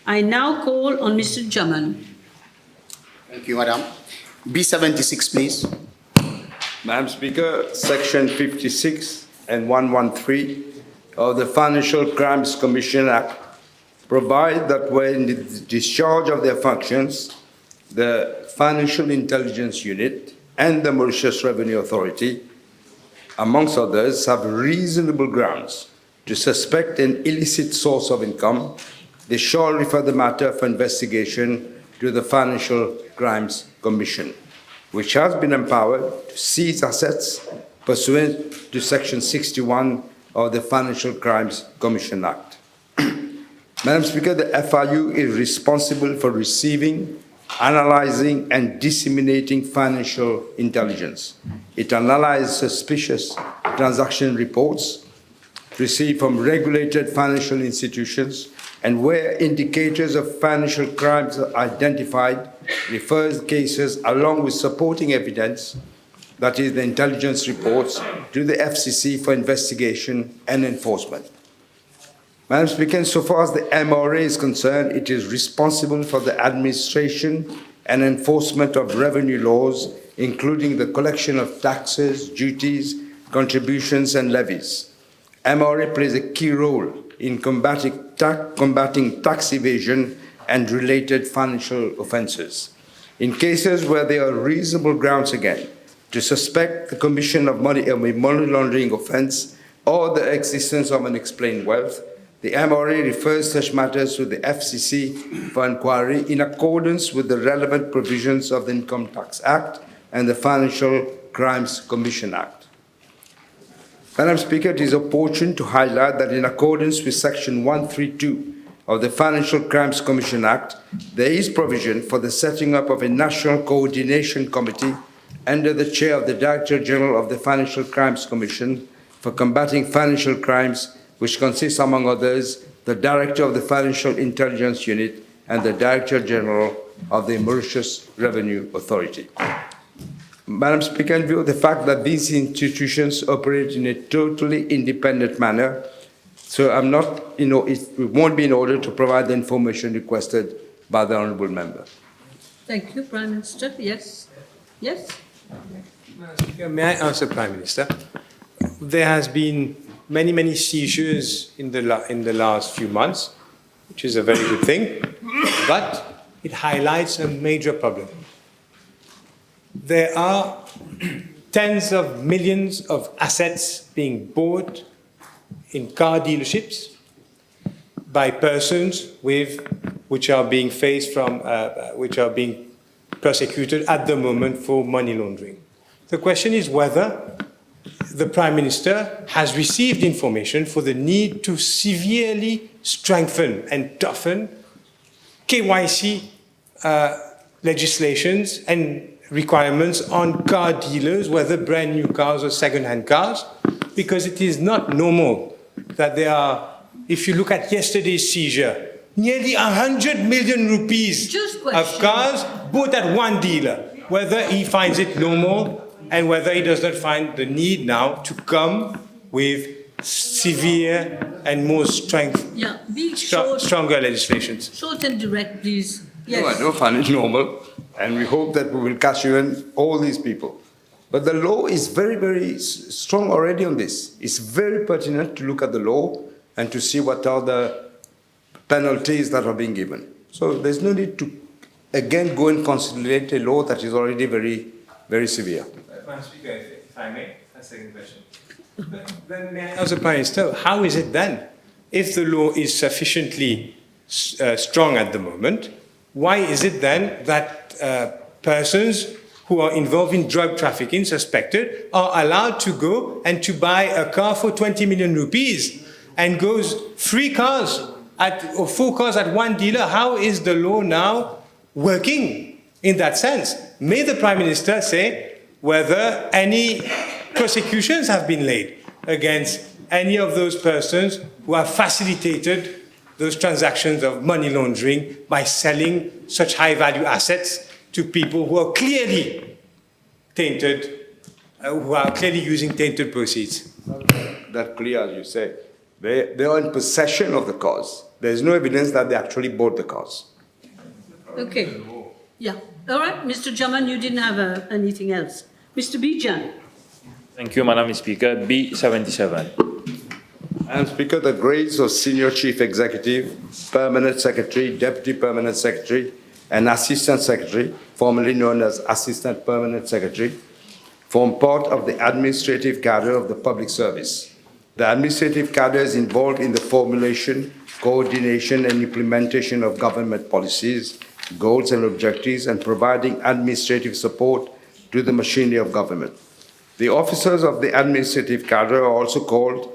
I now call on Mr. Jhummun. Thank you, Madam. B76, please. Madam Speaker, Section 56 and 113 of the Financial Crimes Commission Act provide that when the discharge of their functions, the Financial Intelligence Unit and the Mauritius Revenue Authority, amongst others, have reasonable grounds to suspect an illicit source of income, they shall refer the matter for investigation to the Financial Crimes Commission, which has been empowered to seize assets pursuant to Section 61 of the Financial Crimes Commission Act. Madam Speaker, the FIU is responsible for receiving, analyzing, and disseminating financial intelligence. It analyzes suspicious transaction reports received from regulated financial institutions, and where indicators of financial crimes are identified, refers cases along with supporting evidence, that is the intelligence reports, to the FCC for investigation and enforcement. Madam Speaker, so far as the MRA is concerned, it is responsible for the administration and enforcement of revenue laws, including the collection of taxes, duties, contributions, and levies. MRA plays a key role in combating tax evasion and related financial offences. In cases where there are reasonable grounds again to suspect the commission of a money laundering offence or the existence of unexplained wealth, the MRA refers such matters to the FCC for inquiry in accordance with the relevant provisions of the Income Tax Act and the Financial Crimes Commission Act. Madam Speaker, it is opportune to highlight that in accordance with Section 132 of the Financial Crimes Commission Act, there is provision for the setting up of a National Coordination Committee under the chair of the Director General of the Financial Crimes Commission for combating financial crimes, which consists, among others, the Director of the Financial Intelligence Unit and the Director General of the Mauritius Revenue Authority. Madam Speaker, in view of the fact that these institutions operate in a totally independent manner, so I'm not, it won't be in order to provide the information requested by the Honourable Member. Thank you, Prime Minister. Yes? Yes? Madam Speaker, may I answer, Prime Minister? There has been many seizures in the last few months, which is a very good thing, but it highlights a major problem. There are tens of millions of assets being bought in car dealerships by persons which are being prosecuted at the moment for money laundering. The question is whether the Prime Minister has received information for the need to severely strengthen and toughen KYC legislations and requirements on car dealers, whether brand new cars or second-hand cars, because it is not normal that there are, if you look at yesterday's seizure, nearly 100 million rupees of cars bought at one dealer, whether he finds it normal and whether he does not find the need now to come with severe and more stronger legislations. Short and direct, please. Yes. No, I don't find it normal, and we hope that we will catch even all these people. But the law is very strong already on this. It's very pertinent to look at the law and to see what are the penalties that are being given. So there's no need to, again, go and consolidate a law that is already very severe. Madam Speaker, if I may, a second question. Then may I ask the Prime Minister, how is it then, if the law is sufficiently strong at the moment, why is it then that persons who are involved in drug trafficking, suspected, are allowed to go and to buy a car for 20 million rupees and goes 3 cars or 4 cars at one dealer? How is the law now working in that sense? May the Prime Minister say whether any prosecutions have been laid against any of those persons who have facilitated those transactions of money laundering by selling such high-value assets to people who are clearly tainted, who are clearly using tainted proceeds. That clear, as you say. They are in possession of the cars. There is no evidence that they actually bought the cars. Okay. Yeah. All right, Mr. Jhummun, you didn't have anything else. Mr. Beejan. Thank you, Madam Speaker. B77. Madam Speaker, the grades of Senior Chief Executive, Permanent Secretary, Deputy Permanent Secretary, and Assistant Secretary, formerly known as Assistant Permanent Secretary, form part of the administrative cadre of the public service. The administrative cadre is involved in the formulation, coordination, and implementation of government policies, goals, and objectives, and providing administrative support to the machinery of government. The officers of the administrative cadre are also called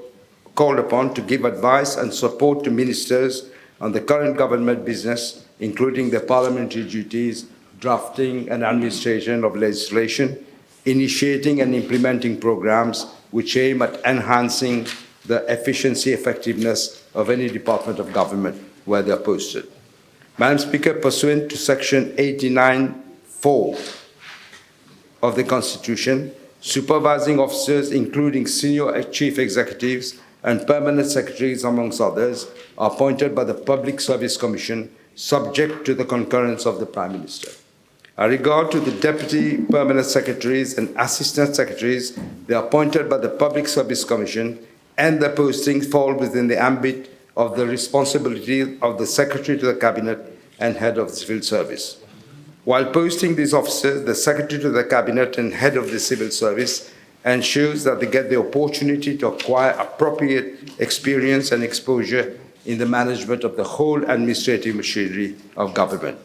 upon to give advice and support to ministers on the current government business, including their parliamentary duties, drafting and administration of legislation, initiating and implementing programs which aim at enhancing the efficiency, effectiveness of any department of government where they are posted. Madam Speaker, pursuant to Section 89(4) of the Constitution, supervising officers, including senior chief executives and permanent secretaries, amongst others, are appointed by the Public Service Commission, subject to the concurrence of the Prime Minister. In regard to the deputy permanent secretaries and assistant secretaries, they are appointed by the Public Service Commission, and their postings fall within the ambit of the responsibility of the Secretary to the Cabinet and Head of the Civil Service. While posting these officers, the Secretary to the Cabinet and Head of the Civil Service ensures that they get the opportunity to acquire appropriate experience and exposure in the management of the whole administrative machinery of government.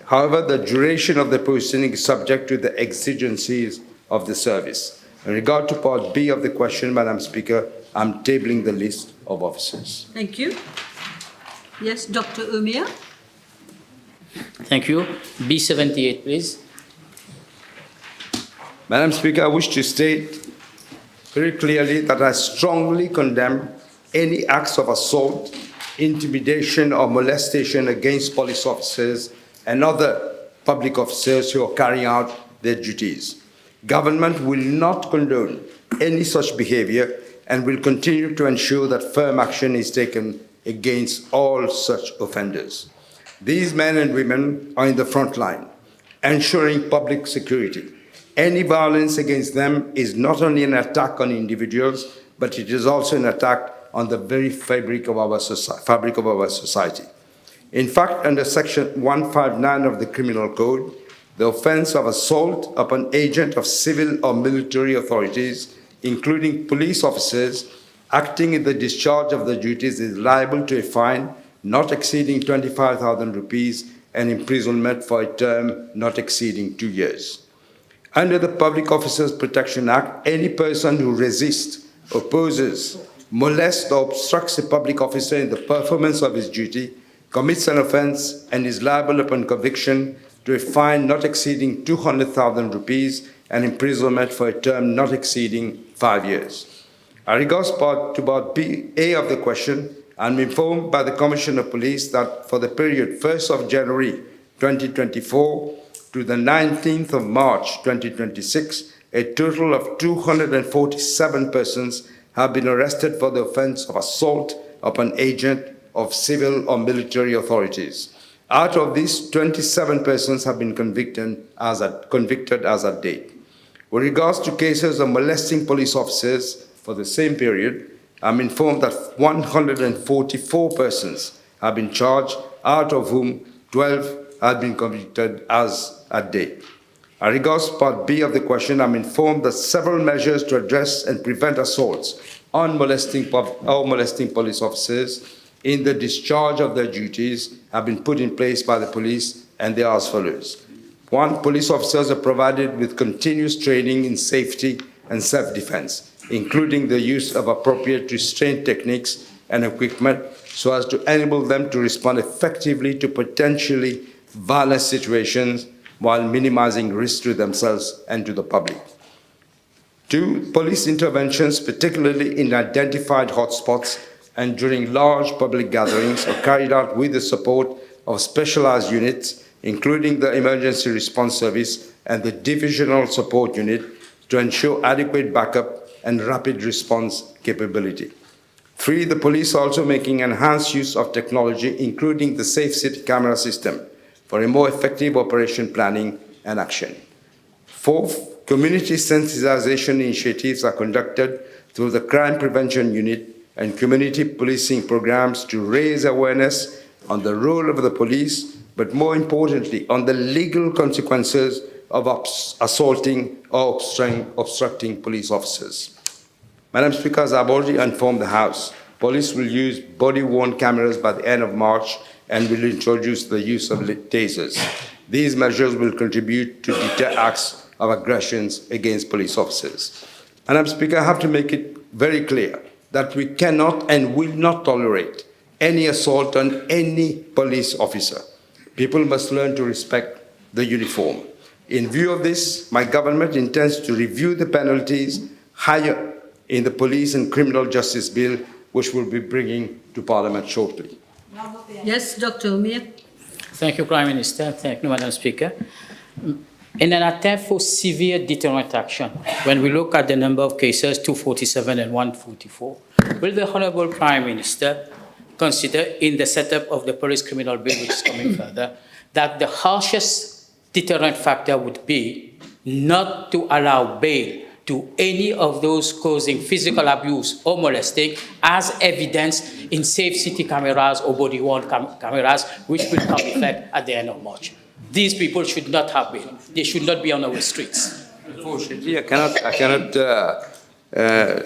However, the duration of the posting is subject to the exigencies of the service. In regard to Part B of the question, Madam Speaker, I'm tabling the list of officers. Thank you. Yes, Dr. Aumeer. Thank you. B78, please. Madam Speaker, I wish to state very clearly that I strongly condemn any acts of assault, intimidation, or molestation against police officers and other public officers who are carrying out their duties. Government will not condone any such behavior and will continue to ensure that firm action is taken against all such offenders. These men and women are in the front line, ensuring public security. Any violence against them is not only an attack on individuals, but it is also an attack on the very fabric of our society. In fact, under Section 159 of the Criminal Code, the offense of assault upon agent of civil or military authorities, including police officers, acting in the discharge of their duties is liable to a fine not exceeding 25,000 rupees and imprisonment for a term not exceeding 2 years. Under the Public Officers Protection Act, any person who resists, opposes, molests, or obstructs a public officer in the performance of his duty commits an offence and is liable upon conviction to a fine not exceeding 200,000 rupees and imprisonment for a term not exceeding 5 years. In regards to Part A of the question, I'm informed by the Commissioner of Police that for the period 1st of January 2024 to the 19th of March 2026, a total of 247 persons have been arrested for the offence of assault upon agent of civil or military authorities. Out of these, 27 persons have been convicted as at date. With regards to cases of molesting police officers for the same period, I'm informed that 144 persons have been charged, out of whom 12 have been convicted as at date. In regards to Part B of the question, I'm informed that several measures to address and prevent assaults on molesting police officers in the discharge of their duties have been put in place by the police, and they are as follows. 1, police officers are provided with continuous training in safety and self-defense, including the use of appropriate restraint techniques and equipment so as to enable them to respond effectively to potentially violent situations while minimizing risk to themselves and to the public. 2, police interventions, particularly in identified hotspots and during large public gatherings, are carried out with the support of specialized units, including the Emergency Response Service and the Divisional Support Unit, to ensure adequate backup and rapid response capability. 3, the police are also making enhanced use of technology, including the Safe City camera system, for a more effective operation planning and action. 4th, community sensitization initiatives are conducted through the Crime Prevention Unit and community policing programs to raise awareness on the role of the police, but more importantly, on the legal consequences of assaulting or obstructing police officers. Madam Speaker, as I've already informed the House, police will use body-worn cameras by the end of March and will introduce the use of tasers. These measures will contribute to deter acts of aggressions against police officers. Madam Speaker, I have to make it very clear that we cannot and will not tolerate any assault on any police officer. People must learn to respect the uniform. In view of this, my government intends to review the penalties higher in the Police and Criminal Justice Bill, which we'll be bringing to Parliament shortly. Yes, Dr. Aumeer. Thank you, Prime Minister. Thank you, Madam Speaker. In an attempt for severe deterrent action, when we look at the number of cases, 247 and 144, will the Honourable Prime Minister consider in the setup of the police criminal bill, which is coming further, that the harshest deterrent factor would be not to allow bail to any of those causing physical abuse or molesting as evidenced in safe city cameras or body-worn cameras, which will come effect at the end of March. These people should not have bail. They should not be on our streets. Unfortunately, I cannot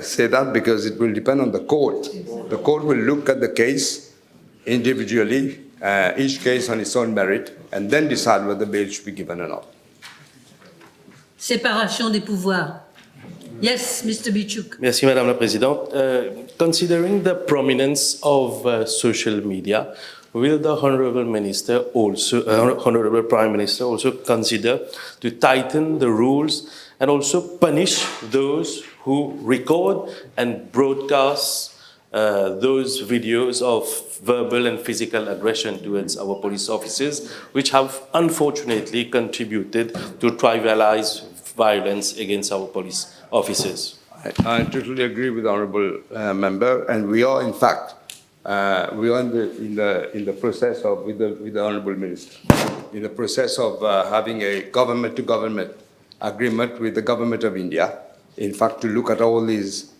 say that because it will depend on the court. The court will look at the case individually, each case on its own merit, and then decide whether bail should be given or not. Séparation des pouvoirs. Yes, Mr. Beechook. Merci, Madame la Présidente. Considering the prominence of social media, will the Honourable Minister also, Honourable Prime Minister also consider to tighten the rules and also punish those who record and broadcast those videos of verbal and physical aggression towards our police officers, which have unfortunately contributed to trivialize violence against our police officers? I totally agree with the Honourable Member, and we are, in fact, we are in the process of, with the Honourable Minister, in the process of having a government-to-government agreement with the Government of India, in fact, to look at all these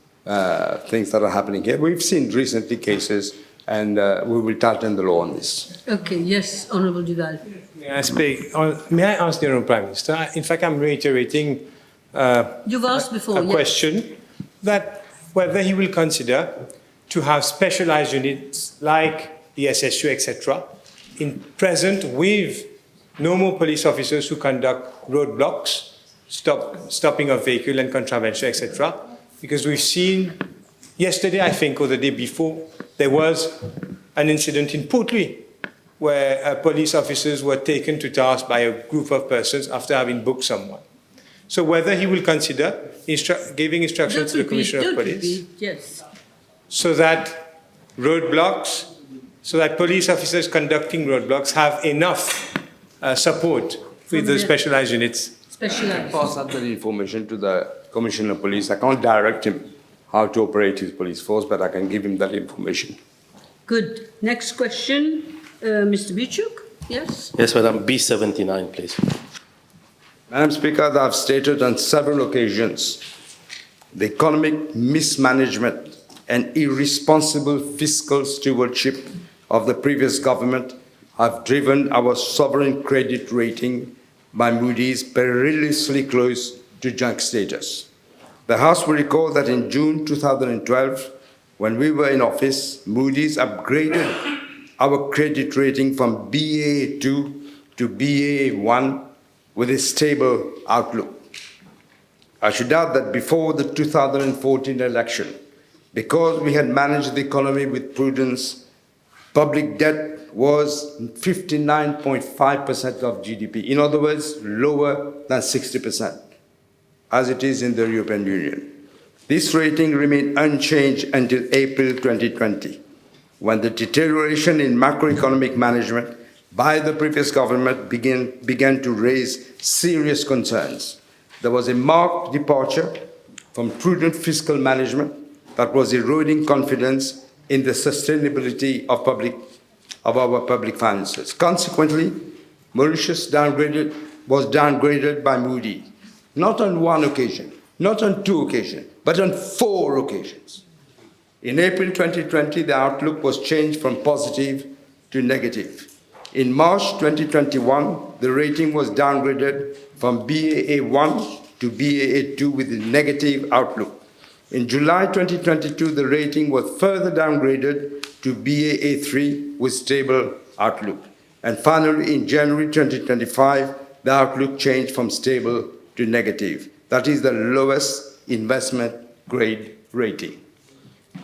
things that are happening here. We've seen recently cases, and we will tighten the law on this. Okay, yes, Honourable Duval. May I speak? May I ask the Honourable Prime Minister? In fact, I'm reiterating You've asked before, a question that whether he will consider to have specialized units like the SSU, etc., in present with normal police officers who conduct roadblocks, stopping of vehicle and contravention, etc. Because we've seen yesterday, I think, or the day before, there was an incident in Port Louis where police officers were taken to task by a group of persons after having booked someone. So whether he will consider giving instructions to the Commissioner of Police, yes, so that roadblocks, so that police officers conducting roadblocks have enough support with the specialized units. specialized. Pass out that information to the Commissioner of Police. I can't direct him how to operate his police force, but I can give him that information. Good. Next question, Mr. Beechook. Yes. Yes, Madam. B79, please. Madam Speaker, as I've stated on several occasions, the economic mismanagement and irresponsible fiscal stewardship of the previous government have driven our sovereign credit rating by Moody's perilously close to junk status. The House will recall that in June 2012, when we were in office, Moody's upgraded our credit rating from Baa2 to Baa1 with a stable outlook. I should add that before the 2014 election, because we had managed the economy with prudence, public debt was 59.5% of GDP. In other words, lower than 60%, as it is in the European Union. This rating remained unchanged until April 2020, when the deterioration in macroeconomic management by the previous government began to raise serious concerns. There was a marked departure from prudent fiscal management that was eroding confidence in the sustainability of our public finances. Consequently, Mauritius was downgraded by Moody's, not on one occasion, not on two occasions, but on 4 occasions. In April 2020, the outlook was changed from positive to negative. In March 2021, the rating was downgraded from BAA1 to BAA2 with a negative outlook. In July 2022, the rating was further downgraded to BAA3 with stable outlook. And finally, in January 2025, the outlook changed from stable to negative. That is the lowest investment grade rating.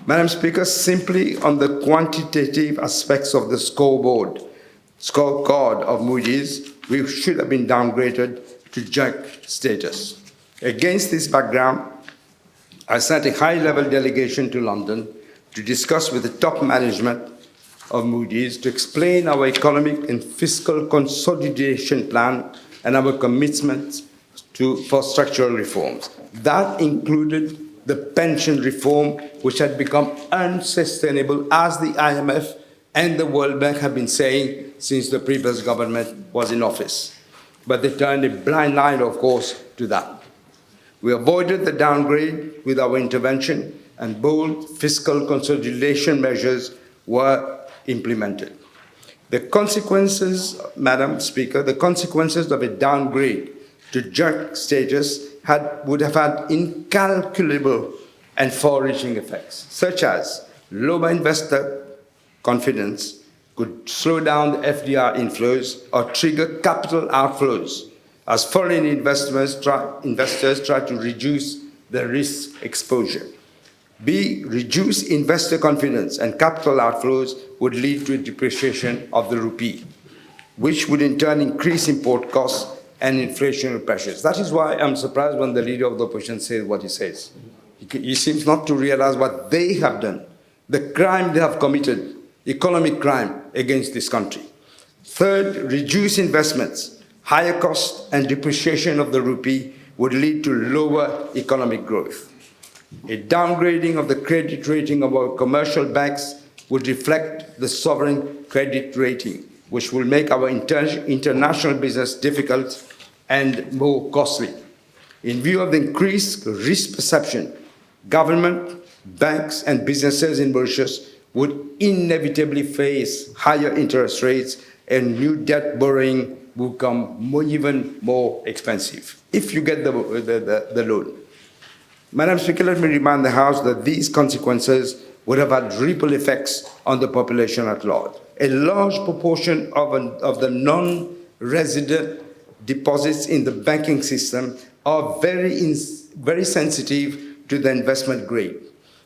Madam Speaker, simply on the quantitative aspects of the scorecard of Moody's, we should have been downgraded to junk status. Against this background, I sent a high-level delegation to London to discuss with the top management of Moody's to explain our economic and fiscal consolidation plan and our commitments for structural reforms. That included the pension reform, which had become unsustainable, as the IMF and the World Bank have been saying since the previous government was in office. But they turned a blind eye, of course, to that. We avoided the downgrade with our intervention, and bold fiscal consolidation measures were implemented. The consequences, Madam Speaker, the consequences of a downgrade to junk status would have had incalculable and far-reaching effects, such as lower investor confidence could slow down the FDI inflows or trigger capital outflows as foreign investors try to reduce their risk exposure. B, reduced investor confidence and capital outflows would lead to a depreciation of the rupee, which would in turn increase import costs and inflationary pressures. That is why I'm surprised when the leader of the opposition says what he says. He seems not to realize what they have done, the crime they have committed, economic crime against this country. Third, reduced investments, higher costs and depreciation of the rupee would lead to lower economic growth. A downgrading of the credit rating of our commercial banks would reflect the sovereign credit rating, which will make our international business difficult and more costly. In view of the increased risk perception, government, banks, and businesses in Mauritius would inevitably face higher interest rates, and new debt borrowing will become even more expensive if you get the loan. Madam Speaker, let me remind the House that these consequences would have had ripple effects on the population at large. A large proportion of the non-resident deposits in the banking system are very sensitive to the investment grade.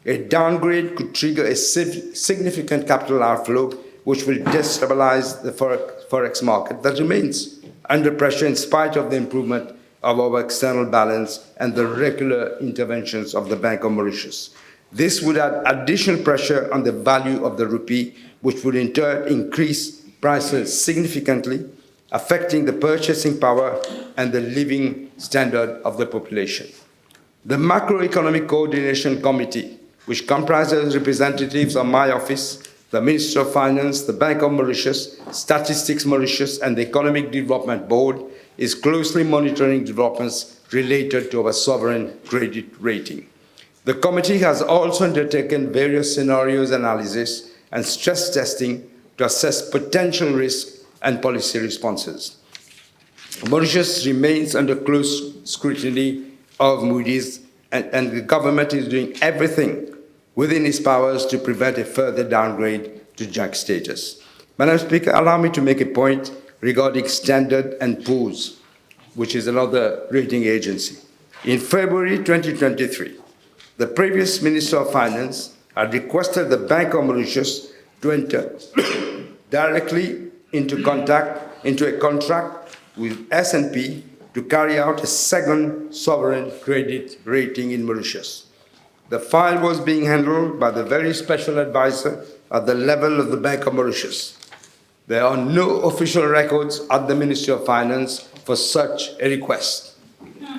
A downgrade could trigger a significant capital outflow, which will destabilize the forex market that remains under pressure in spite of the improvement of our external balance and the regular interventions of the Bank of Mauritius. This would add additional pressure on the value of the rupee, which would in turn increase prices significantly, affecting the purchasing power and the living standard of the population. The Macroeconomic Coordination Committee, which comprises representatives of my office, the Minister of Finance, the Bank of Mauritius, Statistics Mauritius, and the Economic Development Board, is closely monitoring developments related to our sovereign credit rating. The committee has also undertaken various scenarios analysis and stress testing to assess potential risk and policy responses. Mauritius remains under close scrutiny of Moody's, and the government is doing everything within its powers to prevent a further downgrade to junk status. Madam Speaker, allow me to make a point regarding Standard & Poor's, which is another rating agency. In February 2023, the previous Minister of Finance had requested the Bank of Mauritius to enter directly into a contract with S&P to carry out a second sovereign credit rating in Mauritius. The file was being handled by the very special advisor at the level of the Bank of Mauritius. There are no official records at the Ministry of Finance for such a request.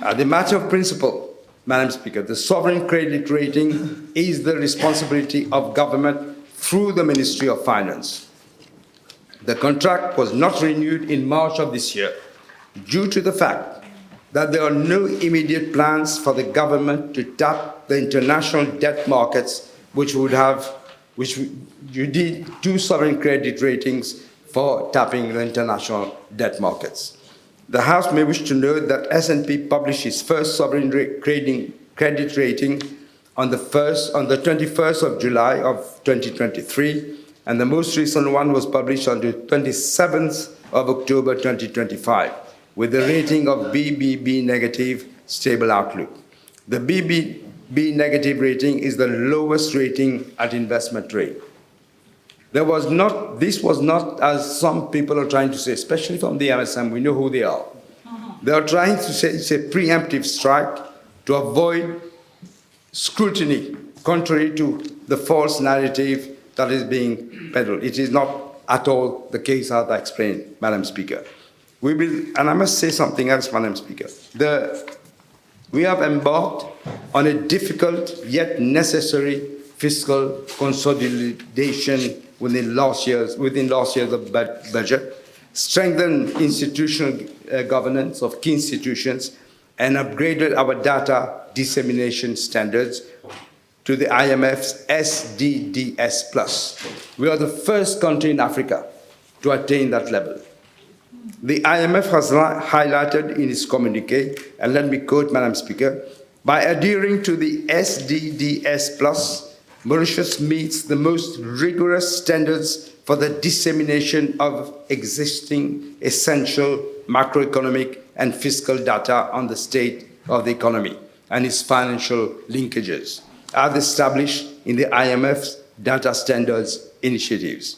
As a matter of principle, Madam Speaker, the sovereign credit rating is the responsibility of government through the Ministry of Finance. The contract was not renewed in March of this year due to the fact that there are no immediate plans for the government to tap the international debt markets, which you need two sovereign credit ratings for tapping the international debt markets. The House may wish to note that S&P published its first sovereign credit rating on the 21st of July of 2023, and the most recent one was published on the 27th of October 2025, with a rating of BBB negative, stable outlook. The BBB negative rating is the lowest rating at investment grade. This was not, as some people are trying to say, especially from the MSM, we know who they are. They are trying to say it's a preemptive strike to avoid scrutiny, contrary to the false narrative that is being peddled. It is not at all the case as I explained, Madam Speaker. And I must say something else, Madam Speaker. We have embarked on a difficult yet necessary fiscal consolidation within last year's budget, strengthened institutional governance of key institutions, and upgraded our data dissemination standards to the IMF's SDDS+. We are the first country in Africa to attain that level. The IMF has highlighted in its communiqué, and let me quote, Madam Speaker, by adhering to the SDDS+, Mauritius meets the most rigorous standards for the dissemination of existing essential macroeconomic and fiscal data on the state of the economy and its financial linkages, as established in the IMF's data standards initiatives.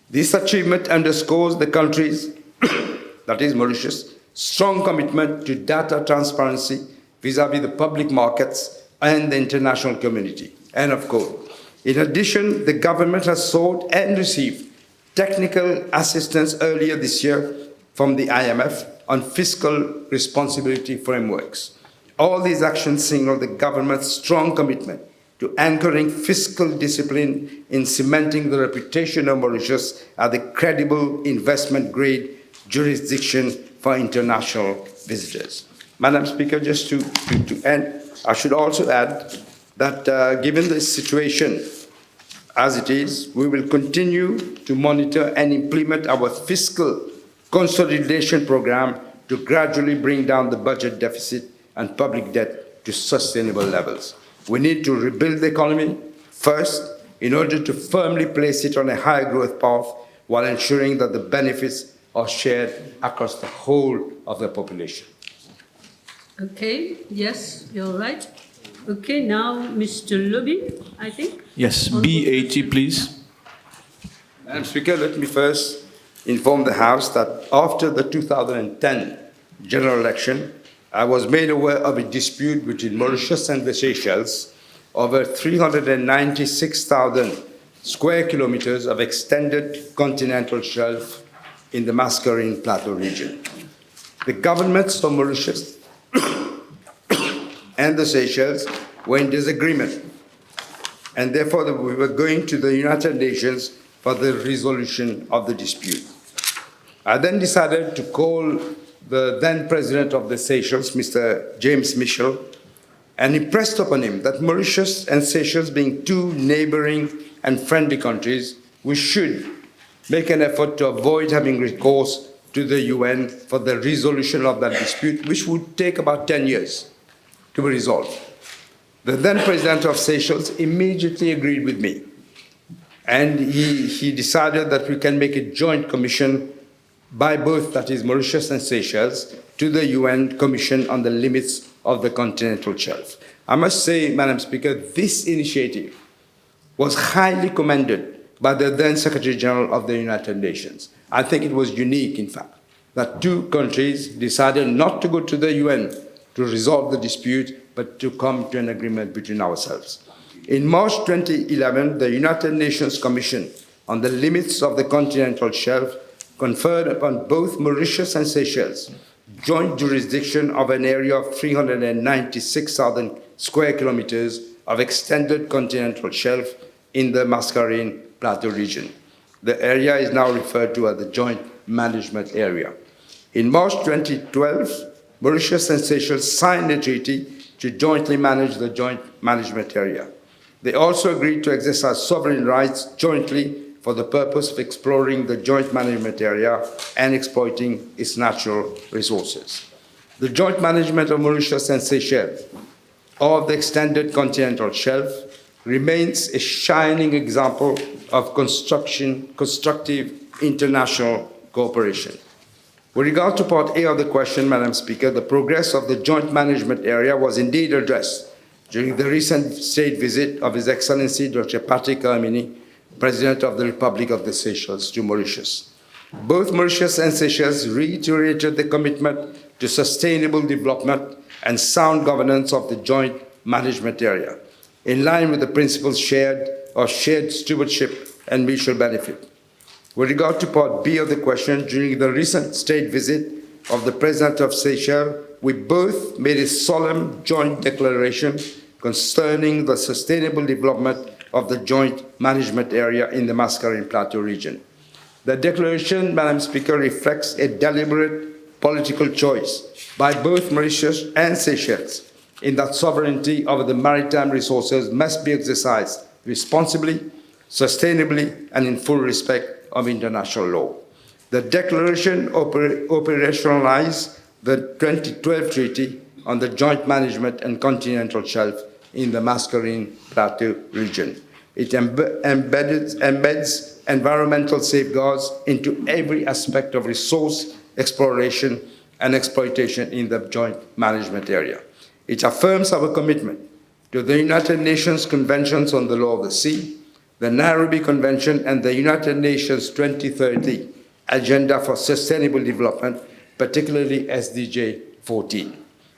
This achievement underscores the country's, that is Mauritius, strong commitment to data transparency vis-à-vis the public markets and the international community. End of quote. In addition, the government has sought and received technical assistance earlier this year from the IMF on fiscal responsibility frameworks. All these actions signal the government's strong commitment to anchoring fiscal discipline in cementing the reputation of Mauritius as a credible investment-grade jurisdiction for international visitors. Madam Speaker, just to end, I should also add that given the situation as it is, we will continue to monitor and implement our fiscal consolidation program to gradually bring down the budget deficit and public debt to sustainable levels. We need to rebuild the economy first in order to firmly place it on a higher growth path while ensuring that the benefits are shared across the whole of the population. Okay, yes, you're right. Okay, now Mr. Lobine, I think. Yes, B80, please. Madam Speaker, let me first inform the House that after the 2010 general election, I was made aware of a dispute between Mauritius and the Seychelles over 396,000 square kilometers of extended continental shelf in the Mascarene Plateau region. The governments of Mauritius and the Seychelles were in disagreement, and therefore we were going to the United Nations for the resolution of the dispute. I then decided to call the then president of the Seychelles, Mr. James Mitchell, and impressed upon him that Mauritius and Seychelles being two neighboring and friendly countries, we should make an effort to avoid having recourse to the UN for the resolution of that dispute, which would take about 10 years to be resolved. The then president of Seychelles immediately agreed with me, and he decided that we can make a joint commission by both, that is Mauritius and Seychelles, to the UN Commission on the Limits of the Continental Shelf. I must say, Madam Speaker, this initiative was highly commended by the then Secretary General of the United Nations. I think it was unique, in fact, that two countries decided not to go to the UN to resolve the dispute, but to come to an agreement between ourselves. In March 2011, the United Nations Commission on the Limits of the Continental Shelf conferred upon both Mauritius and Seychelles joint jurisdiction of an area of 396,000 square kilometers of extended continental shelf in the Mascarene Plateau region. The area is now referred to as the Joint Management Area. In March 2012, Mauritius and Seychelles signed a treaty to jointly manage the Joint Management Area. They also agreed to exercise sovereign rights jointly for the purpose of exploring the Joint Management Area and exploiting its natural resources. The joint management of Mauritius and Seychelles of the extended continental shelf remains a shining example of constructive international cooperation. With regard to Part A of the question, Madam Speaker, the progress of the Joint Management Area was indeed addressed during the recent state visit of His Excellency Dr. Patrick Amini, President of the Republic of the Seychelles, to Mauritius. Both Mauritius and Seychelles reiterated the commitment to sustainable development and sound governance of the Joint Management Area, in line with the principles of shared stewardship and mutual benefit. With regard to Part B of the question, during the recent state visit of the President of Seychelles, we both made a solemn joint declaration concerning the sustainable development of the Joint Management Area in the Mascarene Plateau region. The declaration, Madam Speaker, reflects a deliberate political choice by both Mauritius and Seychelles in that sovereignty over the maritime resources must be exercised responsibly, sustainably, and in full respect of international law. The declaration operationalized the 2012 Treaty on the Joint Management and Continental Shelf in the Mascarene Plateau region. It embeds environmental safeguards into every aspect of resource exploration and exploitation in the Joint Management Area. It affirms our commitment to the United Nations Conventions on the Law of the Sea, the Nairobi Convention, and the United Nations 2030 Agenda for Sustainable Development, particularly SDG 14.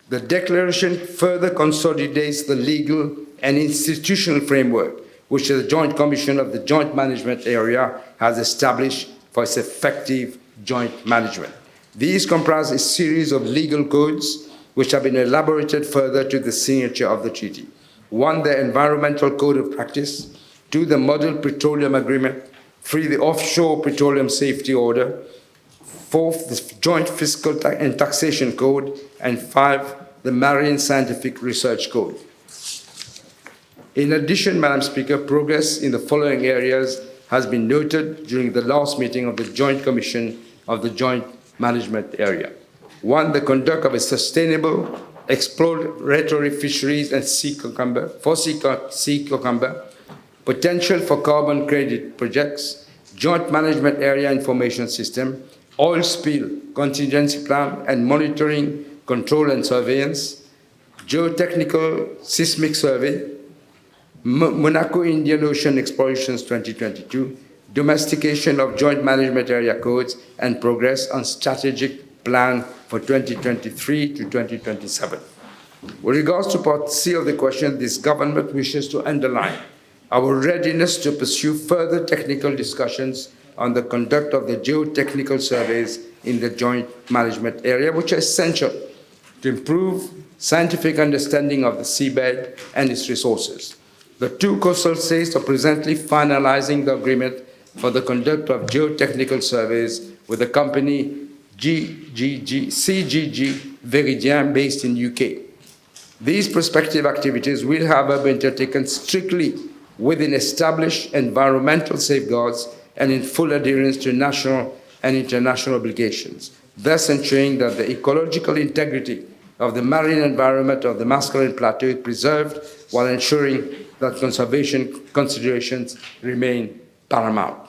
The declaration further consolidates the legal and institutional framework which the Joint Commission of the Joint Management Area has established for its effective joint management. These comprise a series of legal codes which have been elaborated further to the signature of the treaty. 1, the Environmental Code of Practice. 2, the Model Petroleum Agreement. 3, the Offshore Petroleum Safety Order. 4, the Joint Fiscal and Taxation Code. And 5, the Marine Scientific Research Code. In addition, Madam Speaker, progress in the following areas has been noted during the last meeting of the Joint Commission of the Joint Management Area. 1, the conduct of a sustainable exploratory fisheries and sea cucumber, potential for carbon credit projects, Joint Management Area Information System, oil spill contingency plan and monitoring, control and surveillance, geotechnical seismic survey, Monaco Indian Ocean Explorations 2022, domestication of Joint Management Area codes, and progress on strategic plan for 2023 to 2027. With regards to Part C of the question, this government wishes to underline our readiness to pursue further technical discussions on the conduct of the geotechnical surveys in the Joint Management Area, which are essential to improve scientific understanding of the seabed and its resources. The 2 coastal states are presently finalizing the agreement for the conduct of geotechnical surveys with the company CGG Beejan based in UK. These prospective activities will, however, be undertaken strictly within established environmental safeguards and in full adherence to national and international obligations, thus ensuring that the ecological integrity of the marine environment of the Mascarene Plateau is preserved while ensuring that conservation considerations remain paramount.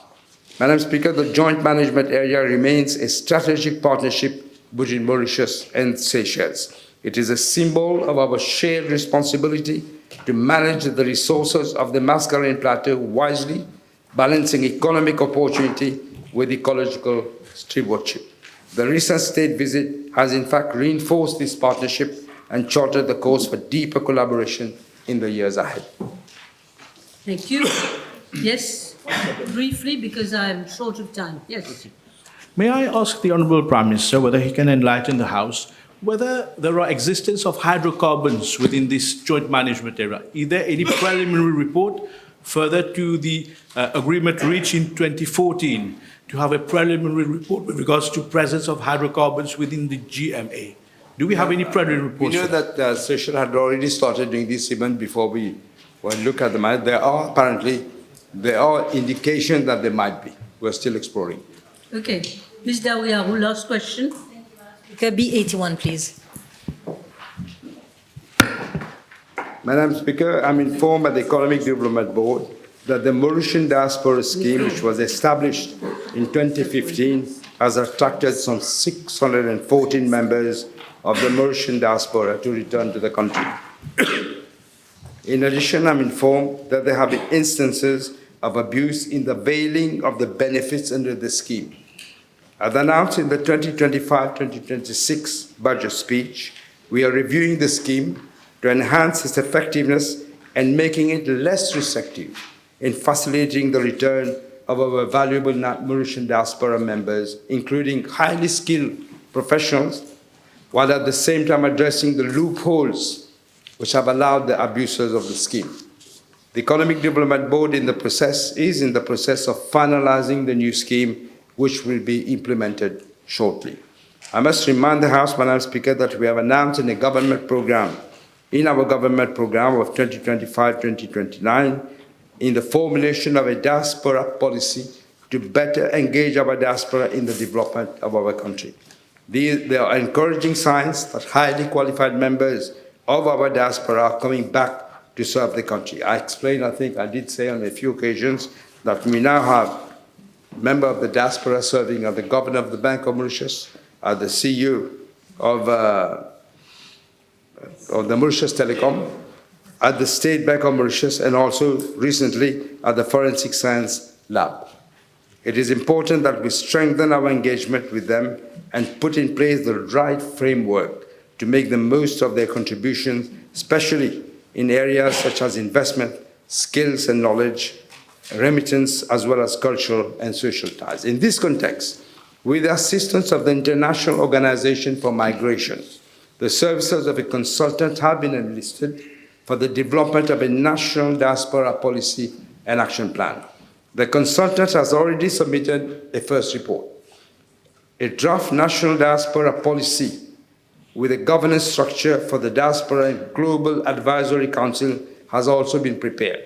Madam Speaker, the Joint Management Area remains a strategic partnership between Mauritius and Seychelles. It is a symbol of our shared responsibility to manage the resources of the Mascarene Plateau wisely, balancing economic opportunity with ecological stewardship. The recent state visit has in fact reinforced this partnership and charted the course for deeper collaboration in the years ahead. Thank you. Yes, briefly, because I'm short of time. Yes. May I ask the Honourable Prime Minister whether he can enlighten the House whether there are existence of hydrocarbons within this joint management area? Is there any preliminary report further to the agreement reached in 2014 to have a preliminary report with regards to presence of hydrocarbons within the GMA? Do we have any preliminary We reports? know that the session had already started doing this even before we look at the matter. There are indications that there might be. We're still exploring. Okay. Ms. Dawiaru, last question. B81, please. Madam Speaker, I'm informed by the Economic Development Board that the Mauritian diaspora scheme, which was established in 2015, has attracted some 614 members of the Mauritian diaspora to return to the country. In addition, I'm informed that there have been instances of abuse in the availing of the benefits under the scheme. As announced in the 2025-2026 budget speech, we are reviewing the scheme to enhance its effectiveness and making it less restrictive in facilitating the return of our valuable Mauritian diaspora members, including highly skilled professionals, while at the same time addressing the loopholes which have allowed the abusers of the scheme. The Economic Development Board is in the process of finalizing the new scheme, which will be implemented shortly. I must remind the House, Madam Speaker, that we have announced in our government program of 2025-2029, in the formulation of a diaspora policy to better engage our diaspora in the development of our country. There are encouraging signs that highly qualified members of our diaspora are coming back to serve the country. I explained, I think I did say on a few occasions, that we now have member of the diaspora serving as the governor of the Bank of Mauritius, as the CEO of the Mauritius Telecom, at the State Bank of Mauritius, and also recently at the Forensic Science Lab. It is important that we strengthen our engagement with them and put in place the right framework to make the most of their contributions, especially in areas such as investment, skills and knowledge, remittance, as well as cultural and social ties. In this context, with the assistance of the International Organization for Migration, the services of a consultant have been enlisted for the development of a national diaspora policy and action plan. The consultant has already submitted a first report. A draft national diaspora policy with a governance structure for the Diaspora and Global Advisory Council has also been prepared.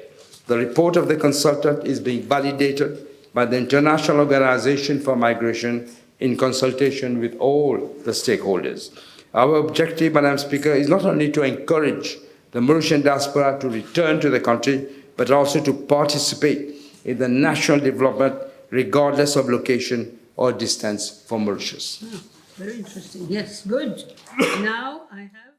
The report of the consultant is being validated by the International Organization for Migration in consultation with all the stakeholders. Our objective, Madam Speaker, is not only to encourage the Mauritian diaspora to return to the country, but also to participate in the national development regardless of location or distance from Mauritius. Oh, very interesting. Yes, good. Now I have